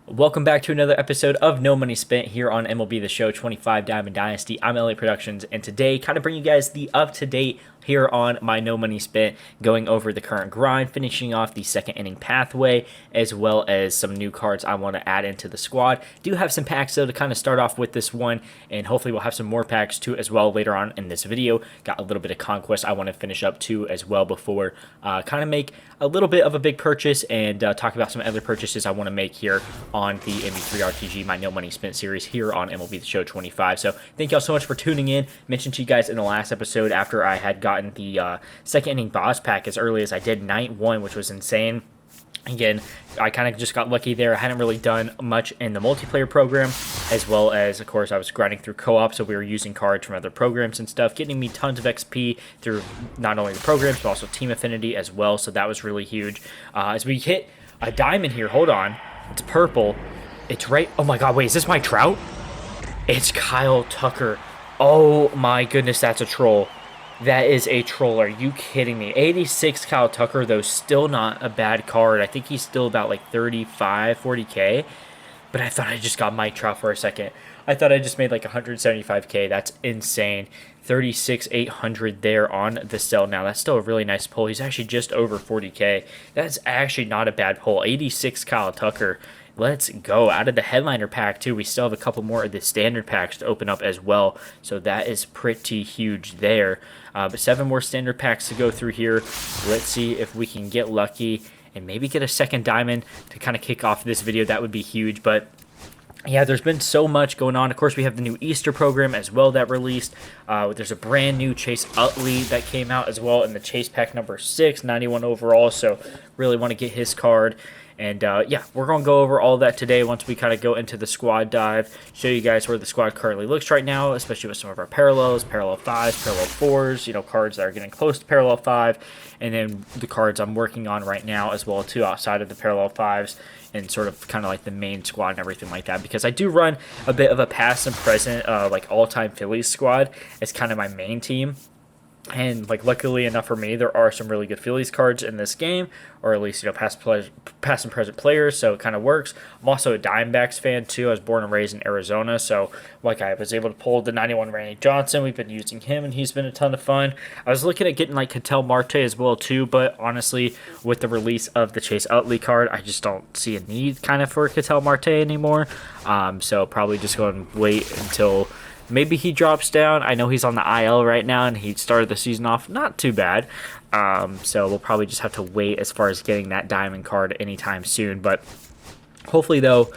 Welcome back to another episode of No Money Spent here on MLB The Show 25 Diamond Dynasty. I'm LA Productions, and today kind of bring you guys the up-to-date here on my No Money Spent, going over the current grind, finishing off the second inning pathway, as well as some new cards I want to add into the squad. Do have some packs though to kind of start off with this one, and hopefully we'll have some more packs too as well later on in this video. Got a little bit of Conquest I want to finish up too as well before kind of make a little bit of a big purchase and talk about some other purchases I want to make here on the MV3 RTG, my No Money Spent series here on MLB The Show 25. So thank y'all so much for tuning in. Mentioned to you guys in the last episode after I had gotten the second inning boss pack as early as I did, night one, which was insane. Again, I kind of just got lucky there. I hadn't really done much in the multiplayer program, as well as, of course, I was grinding through co-op, so we were using cards from other programs and stuff, getting me tons of XP through not only the programs, but also Team Affinity as well, so that was really huge. As we hit a diamond here, hold on, it's purple. It's right, oh my god, wait, is this my Trout? It's Kyle Tucker. Oh my goodness, that's a troll. That is a troll. Are you kidding me? 86 Kyle Tucker, though, still not a bad card. I think he's still about like 35, 40K. But I thought I just got Mike Trout for a second. I thought I just made like 175K. That's insane. 36,800 there on the sell now. That's still a really nice pull. He's actually just over 40K. That's actually not a bad pull. 86 Kyle Tucker. Let's go. Out of the headliner pack too, we still have a couple more of the standard packs to open up as well, so that is pretty huge there. But 7 more standard packs to go through here. Let's see if we can get lucky and maybe get a second diamond to kind of kick off this video. That would be huge. But yeah, there's been so much going on. Of course, we have the new Easter program as well that released. There's a brand new Chase Utley that came out as well in the Chase pack number 6, 91 overall. So really want to get his card. And yeah, we're going to go over all that today once we kind of go into the squad dive, show you guys where the squad currently looks right now, especially with some of our parallels, parallel 5s, parallel 4s, you know, cards that are getting close to parallel 5, and then the cards I'm working on right now as well too outside of the parallel 5s and sort of kind of like the main squad and everything like that, because I do run a bit of a past and present like all-time Phillies squad as kind of my main team. And like luckily enough for me, there are some really good Phillies cards in this game, or at least, you know, past and present players, so it kind of works. I'm also a Diamondbacks fan too. I was born and raised in Arizona, so like I was able to pull the 91 Randy Johnson. We've been using him, and he's been a ton of fun. I was looking at getting like Ketel Marte as well too, but honestly, with the release of the Chase Utley card, I just don't see a need kind of for Ketel Marte anymore. So probably just going to wait until maybe he drops down. I know he's on the IL right now, and he started the season off not too bad. So we'll probably just have to wait as far as getting that diamond card anytime soon. But hopefully, though,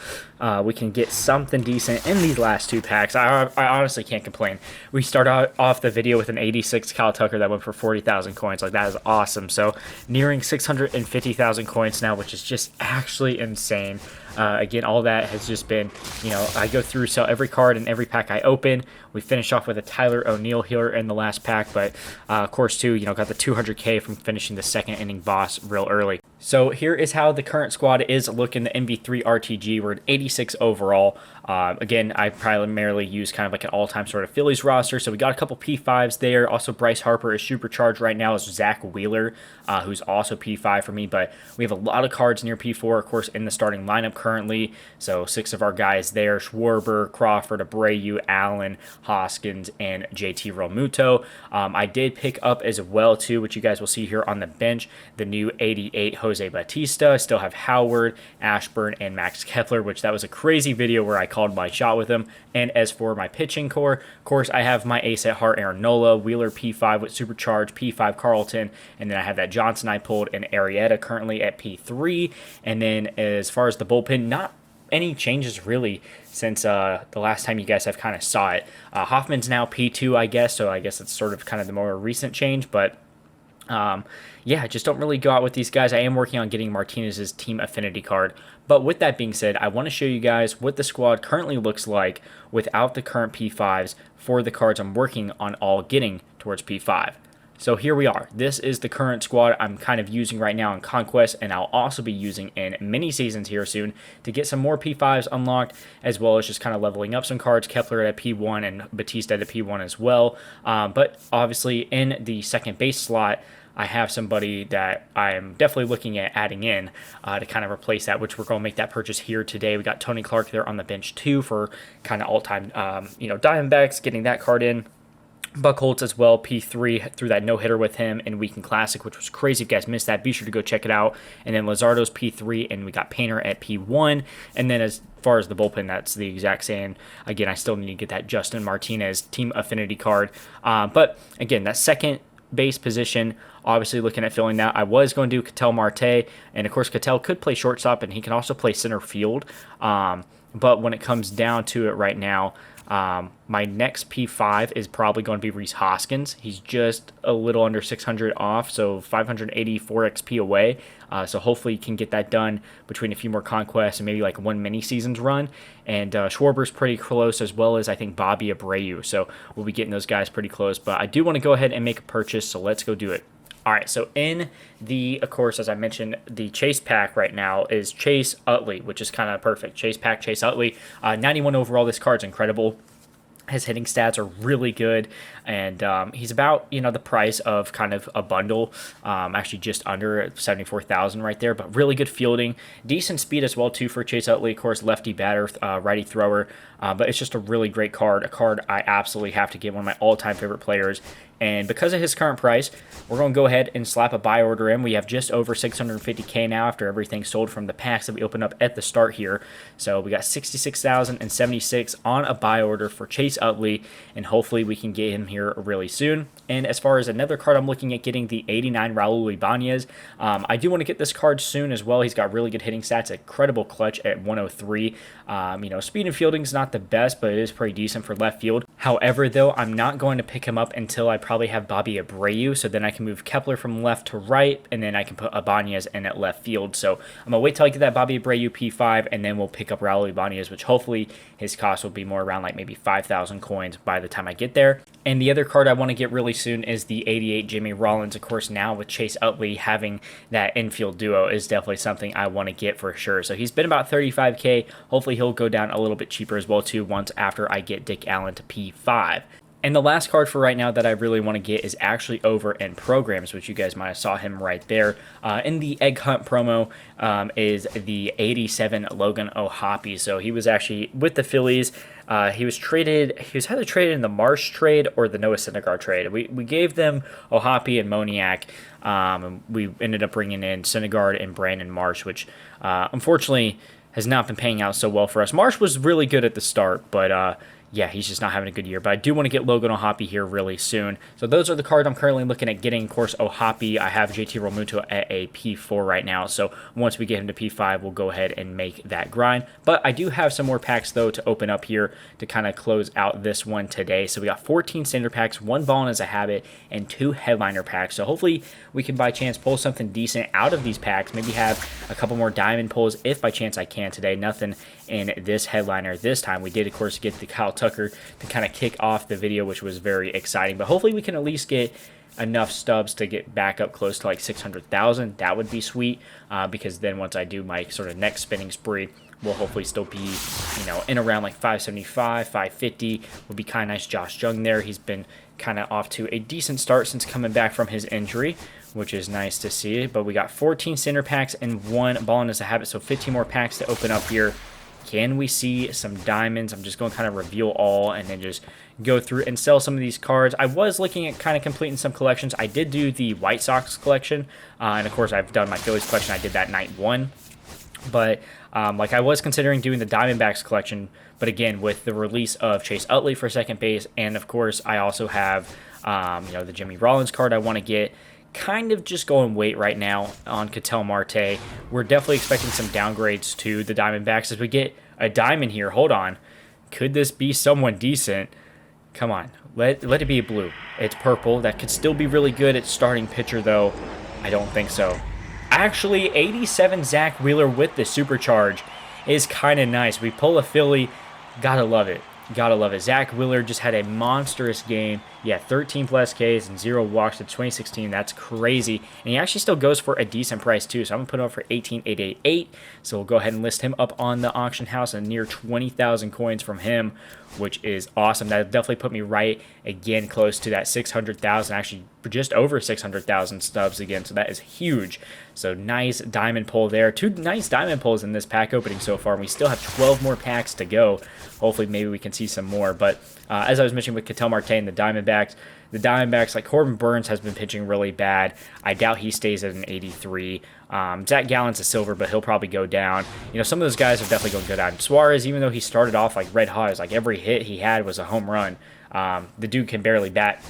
we can get something decent in these last 2 packs. I honestly can't complain. We start off the video with an 86 Kyle Tucker that went for 40,000 coins. Like, that is awesome. So nearing 650,000 coins now, which is just actually insane. Again, all that has just been, you know, I go through, sell every card and every pack I open. We finish off with a Tyler O'Neill here in the last pack, but of course, too, you know, got the 200K from finishing the second inning boss real early. So here is how the current squad is looking. The MV3 RTG, we're at 86 overall. Again, I primarily use kind of like an all-time sort of Phillies roster, so we got a couple P5s there. Also, Bryce Harper is supercharged right now as Zach Wheeler, who's also P5 for me, but we have a lot of cards near P4, of course, in the starting lineup currently. So 6 of our guys there: Schwarber, Crawford, Abreu, Allen, Hoskins, and JT Realmuto. I did pick up as well too, which you guys will see here on the bench, the new 88 Jose Bautista. I still have Howard, Ashburn, and Max Kepler, which that was a crazy video where I called my shot with him. And as for my pitching core, of course, I have my ace at heart, Aaron Nola, Wheeler P5 with supercharged, P5 Carlton, and then I have that Johnson I pulled, and Arrieta currently at P3. And then as far as the bullpen, not any changes really since the last time you guys have kind of saw it. Hoffman's now P2, I guess, so I guess it's sort of kind of the more recent change, but yeah, just don't really go out with these guys. I am working on getting Martinez's Team Affinity card. But with that being said, I want to show you guys what the squad currently looks like without the current P5s for the cards I'm working on all getting towards P5. So here we are. This is the current squad I'm kind of using right now in Conquest, and I'll also be using in mini seasons here soon to get some more P5s unlocked, as well as just kind of leveling up some cards. Kepler at P1 and Batista at P1 as well. But obviously in the second base slot, I have somebody that I'm definitely looking at adding in to kind of replace that, which we're going to make that purchase here today. We got Tony Clark there on the bench too for kind of all-time, Diamondbacks, getting that card in. Buck Holtz as well, P3, threw that no-hitter with him in Weekend Classic, which was crazy. If you guys missed that, be sure to go check it out. And then Luzardo's P3, and we got Painter at P1. And then as far as the bullpen, that's the exact same. Again, I still need to get that Justin Martinez Team Affinity card. But again, that second base position, obviously looking at filling that. I was going to do Ketel Marte, and of course Ketel could play shortstop, and he can also play center field. But when it comes down to it right now, my next P5 is probably going to be Rhys Hoskins. He's just a little under 600 off, so 584 XP away. So hopefully you can get that done between a few more conquests and maybe like one mini seasons run. And Schwarber's pretty close, as well as I think Bobby Abreu. So we'll be getting those guys pretty close. But I do want to go ahead and make a purchase, so let's go do it. All right, so in the, of course, as I mentioned, the Chase pack right now is Chase Utley, which is kind of perfect. Chase pack, Chase Utley, 91 overall. This card's incredible. His hitting stats are really good, and he's about, the price of kind of a bundle, actually just under 74,000 right there, but really good fielding, decent speed as well too for Chase Utley, of course, lefty batter, righty thrower, but it's just a really great card, a card I absolutely have to get, one of my all-time favorite players. And because of his current price, we're going to go ahead and slap a buy order in. We have just over 650K now after everything sold from the packs that we opened up at the start here. So we got 66,076 on a buy order for Chase Utley, and hopefully we can get him here really soon. And as far as another card, I'm looking at getting the 89 Raul Ibanez. I do want to get this card soon as well. He's got really good hitting stats, incredible clutch at 103. Speed and fielding is not the best, but it is pretty decent for left field. However, though, I'm not going to pick him up until I probably have Bobby Abreu, so then I can move Kepler from left to right, and then I can put Ibanez in at left field. So I'm going to wait till I get that Bobby Abreu P5, and then we'll pick up Raul Ibanez, which hopefully his cost will be more around like maybe 5,000 coins by the time I get there. And the other card I want to get really soon is the 88 Jimmy Rollins. Of course, now with Chase Utley having that infield duo is definitely something I want to get for sure. So he's been about 35K. Hopefully he'll go down a little bit cheaper as well too once after I get Dick Allen to P5. And the last card for right now that I really want to get is actually over in programs, which you guys might have saw him right there. In the Egg Hunt promo is the 87 Logan O'Hoppe. So he was actually with the Phillies. He was either traded in the Marsh trade or the Noah Syndergaard trade. We gave them O'Hoppe and Moniak. And we ended up bringing in Syndergaard and Brandon Marsh, which unfortunately has not been paying out so well for us. Marsh was really good at the start, but yeah, he's just not having a good year. But I do want to get Logan O'Hoppe here really soon. So those are the cards I'm currently looking at getting. Of course, O'Hoppe, I have JT Realmuto at a P4 right now. So once we get him to P5, we'll go ahead and make that grind. But I do have some more packs, though, to open up here to kind of close out this one today. So we got 14 standard packs, 1 Ballin as a Habit, and 2 headliner packs. So hopefully we can by chance pull something decent out of these packs. Maybe have a couple more diamond pulls if by chance I can today. Nothing in this headliner this time. We did, of course, get the Kyle Tucker to kind of kick off the video, which was very exciting. But hopefully we can at least get enough stubs to get back up close to like 600,000. That would be sweet, because then once I do my sort of next spinning spree, we'll hopefully still be, in around like 575, 550. Would be kind of nice. Josh Jung there. He's been kind of off to a decent start since coming back from his injury, which is nice to see. But we got 14 standard packs and 1 Ballin as a Habit, so 15 more packs to open up here. Can we see some diamonds? I'm just going to kind of reveal all and then just go through and sell some of these cards. I was looking at kind of completing some collections. I did do the White Sox collection, and of course I've done my Phillies collection. I did that night 1. But I was considering doing the Diamondbacks collection, but again, with the release of Chase Utley for second base, and of course I also have the Jimmy Rollins card I want to get. Kind of just going wait right now on Ketel Marte. We're definitely expecting some downgrades to the Diamondbacks as we get a diamond here. Hold on. Could this be someone decent? Come on. Let it be a blue. It's purple. That could still be really good at starting pitcher, though. I don't think so. Actually, 87 Zach Wheeler with the supercharge is kind of nice. We pull a Philly. Gotta love it. Gotta love it. Zach Wheeler just had a monstrous game. Yeah, 13 plus Ks and 0 walks to 2016. That's crazy. And he actually still goes for a decent price too. So I'm going to put him up for 18,888. So we'll go ahead and list him up on the auction house, and near 20,000 coins from him, which is awesome. That definitely put me right again close to that 600,000, actually just over 600,000 stubs again. So that is huge. So nice diamond pull there. 2 nice diamond pulls in this pack opening so far. And we still have 12 more packs to go. Hopefully maybe we can see some more. But as I was mentioning with Ketel Marte and the Diamondbacks, like Corbin Burns has been pitching really bad. I doubt he stays at an 83. Zach Gallen's a silver, but he'll probably go down. You know, some of those guys are definitely going to go down. Suarez, even though he started off like red hot, like every hit he had was a home run. The dude can barely bat,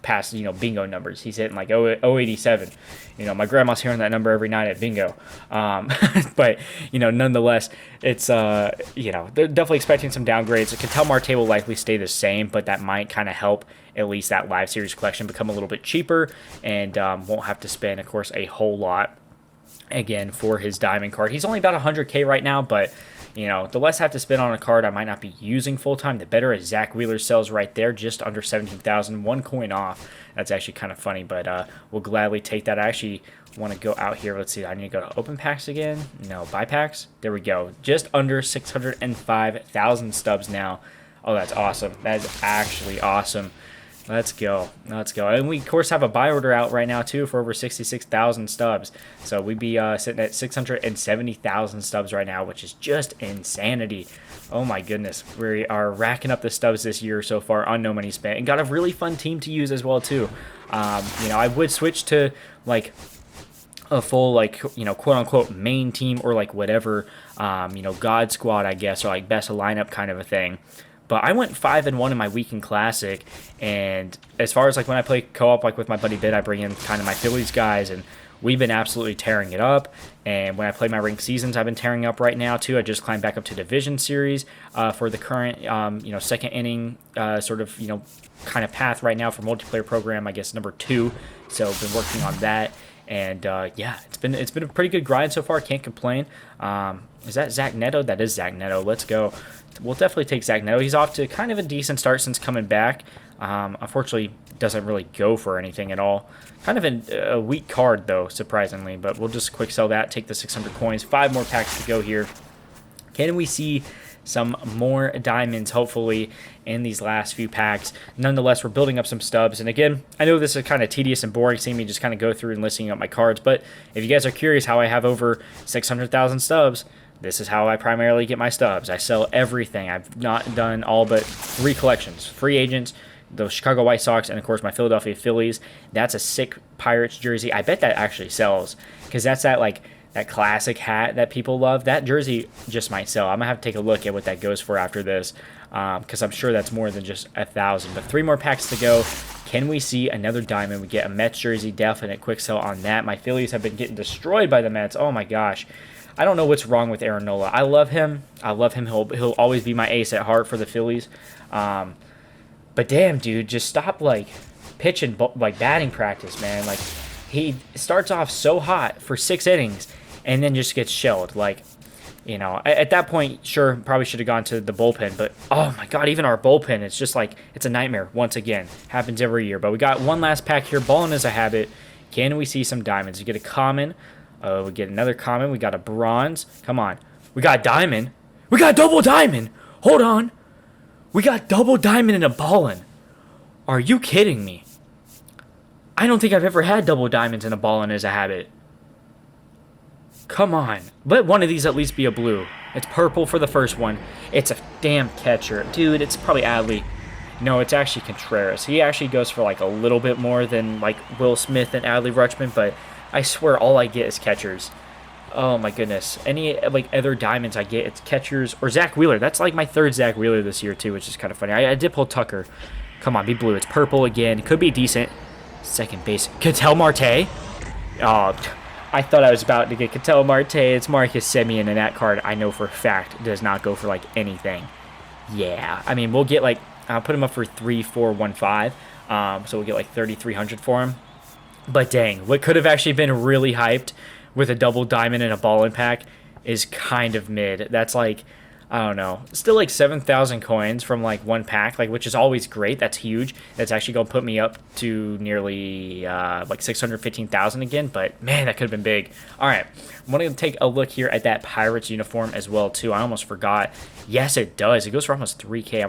past, bingo numbers. He's hitting like 087. My grandma's hearing that number every night at bingo. But, nonetheless, it's, they're definitely expecting some downgrades. Ketel Marte will likely stay the same, but that might kind of help at least that live series collection become a little bit cheaper, and won't have to spend, of course, a whole lot again for his diamond card. He's only about 100K right now, but the less I have to spend on a card I might not be using full time, the better. As Zach Wheeler sells right there, just under 17,000, 1 coin off. That's actually kind of funny, but we'll gladly take that. I actually want to go out here. Let's see. I need to go to open packs again. No, buy packs. There we go. Just under 605,000 stubs now. Oh, that's awesome. That is actually awesome. Let's go. And we, of course, have a buy order out right now, too, for over 66,000 stubs. So we'd be sitting at 670,000 stubs right now, which is just insanity. Oh, my goodness. We are racking up the stubs this year so far on No Money Spent, and got a really fun team to use as well, too. I would switch to, like, a full, like, quote-unquote main team, or, like, whatever, God Squad, I guess, or, like, best of lineup kind of a thing. But I went 5-1 in my weekend classic, and as far as like when I play co-op, like with my buddy Bid, I bring in kind of my Phillies guys, and we've been absolutely tearing it up. And when I play my ranked seasons, I've been tearing up right now too. I just climbed back up to Division Series for the current, second inning sort of, kind of path right now for multiplayer program. I guess number 2. So I've been working on that, and it's been a pretty good grind so far. Can't complain. Is that Zach Neto? That is Zach Neto. Let's go. We'll definitely take Zach Neto. He's off to kind of a decent start since coming back. Unfortunately, doesn't really go for anything at all. Kind of a weak card, though, surprisingly. But we'll just quick sell that, take the 600 coins. 5 more packs to go here. Can we see some more diamonds, hopefully, in these last few packs? Nonetheless, we're building up some stubs. And again, I know this is kind of tedious and boring, seeing me just kind of go through and listing up my cards. But if you guys are curious how I have over 600,000 stubs, this is how I primarily get my stubs. I sell everything. I've not done all but 3 collections. Free agents, the Chicago White Sox, and of course my Philadelphia Phillies. That's a sick Pirates jersey. I bet that actually sells, because that's that classic hat that people love. That jersey just might sell. I'm going to have to take a look at what that goes for after this, because I'm sure that's more than just 1,000. But 3 more packs to go. Can we see another diamond? We get a Mets jersey. Definite quick sell on that. My Phillies have been getting destroyed by the Mets. Oh my gosh. I don't know what's wrong with Aaron Nola. I love him. He'll always be my ace at heart for the Phillies. But damn, dude, just stop pitching batting practice, man. Like, he starts off so hot for 6 innings and then just gets shelled. At that point, sure, probably should have gone to the bullpen. But oh my God, even our bullpen, it's just it's a nightmare once again. Happens every year. But we got one last pack here. Ballin' is a habit. Can we see some diamonds? We get a common. We get another common. We got a bronze. Come on. We got a diamond. We got a double diamond. Hold on. We got double diamond and a Ballin'. Are you kidding me? I don't think I've ever had double diamonds and a Ballin' as a habit. Come on. Let one of these at least be a blue. It's purple for the first one. It's a damn catcher. Dude, it's probably Adley. No, it's actually Contreras. He actually goes for a little bit more than Will Smith and Adley Rutschman, but I swear all I get is catchers. Oh my goodness. Any other diamonds I get, it's catchers or Zach Wheeler. That's my 3rd Zach Wheeler this year too, which is kind of funny. I did pull Tucker. Come on, be blue. It's purple again. It could be decent. Second base. Ketel Marte. Oh, I thought I was about to get Ketel Marte. It's Marcus Semien, and that card I know for a fact does not go for anything. Yeah. I mean, we'll get I'll put him up for 3,415. So we'll get 3,300 for him. But dang, what could have actually been really hyped with a double diamond and a Ballin' pack is kind of mid. That's I don't know, still like 7,000 coins from like one pack, like, which is always great. That's huge. That's actually going to put me up to nearly like 615,000 again, but man, that could have been big. All right, I'm going to take a look here at that Pirates uniform as well too. I almost forgot. Yes, it does. It goes for almost 3K.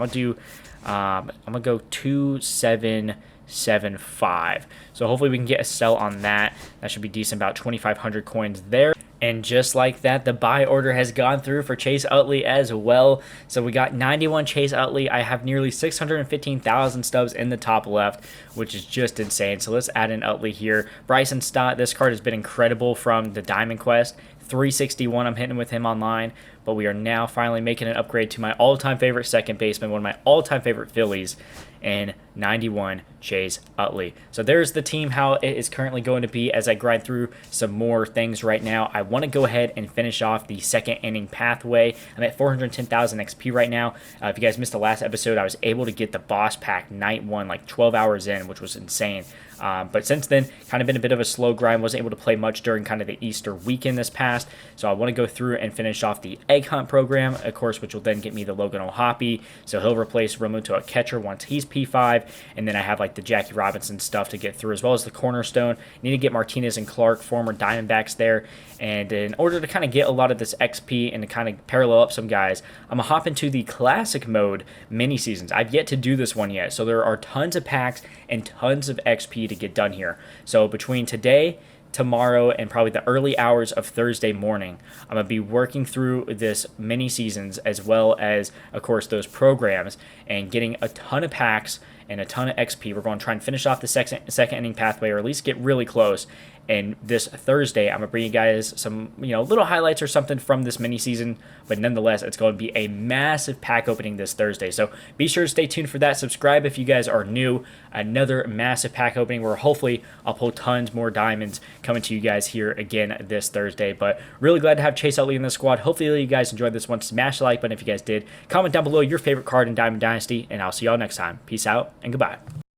I'm gonna go 2775. So hopefully we can get a sell on that. That should be decent, about 2,500 coins there. And just like that, the buy order has gone through for Chase Utley as well. So we got 91 Chase Utley. I have nearly 615,000 stubs in the top left, which is just insane. So let's add in Utley here. Bryson Stott, this card has been incredible from the Diamond Quest. 361, I'm hitting with him online. But we are now finally making an upgrade to my all-time favorite second baseman, one of my all-time favorite Phillies, and 91 Chase Utley. So there's the team, how it is currently going to be as I grind through some more things right now. I want to go ahead and finish off the second inning pathway. I'm at 410,000 XP right now. If you guys missed the last episode, I was able to get the boss pack night one, like 12 hours in, which was insane. But since then, kind of been a bit of a slow grind. Wasn't able to play much during kind of the Easter weekend this past. So I want to go through and finish off the Egg Hunt program, of course, which will then get me the Logan O'Hoppe. So he'll replace Romuto at catcher once he's P5. And then I have like the Jackie Robinson stuff to get through, as well as the Cornerstone. Need to get Martinez and Clark, former Diamondbacks there. And in order to kind of get a lot of this XP and to kind of parallel up some guys, I'm going to hop into the Classic Mode mini seasons. I've yet to do this one yet. So there are tons of packs and tons of XP to get done here. So between today, tomorrow, and probably the early hours of Thursday morning, I'm going to be working through this mini seasons as well as, of course, those programs and getting a ton of packs and a ton of XP. We're going to try and finish off the second inning pathway, or at least get really close. And this Thursday, I'm going to bring you guys some, little highlights or something from this mini season. But nonetheless, it's going to be a massive pack opening this Thursday. So be sure to stay tuned for that. Subscribe if you guys are new. Another massive pack opening where hopefully I'll pull tons more diamonds coming to you guys here again this Thursday. But really glad to have Chase Utley in the squad. Hopefully you guys enjoyed this one. Smash the like button if you guys did. Comment down below your favorite card in Diamond Dynasty. And I'll see y'all next time. Peace out and goodbye.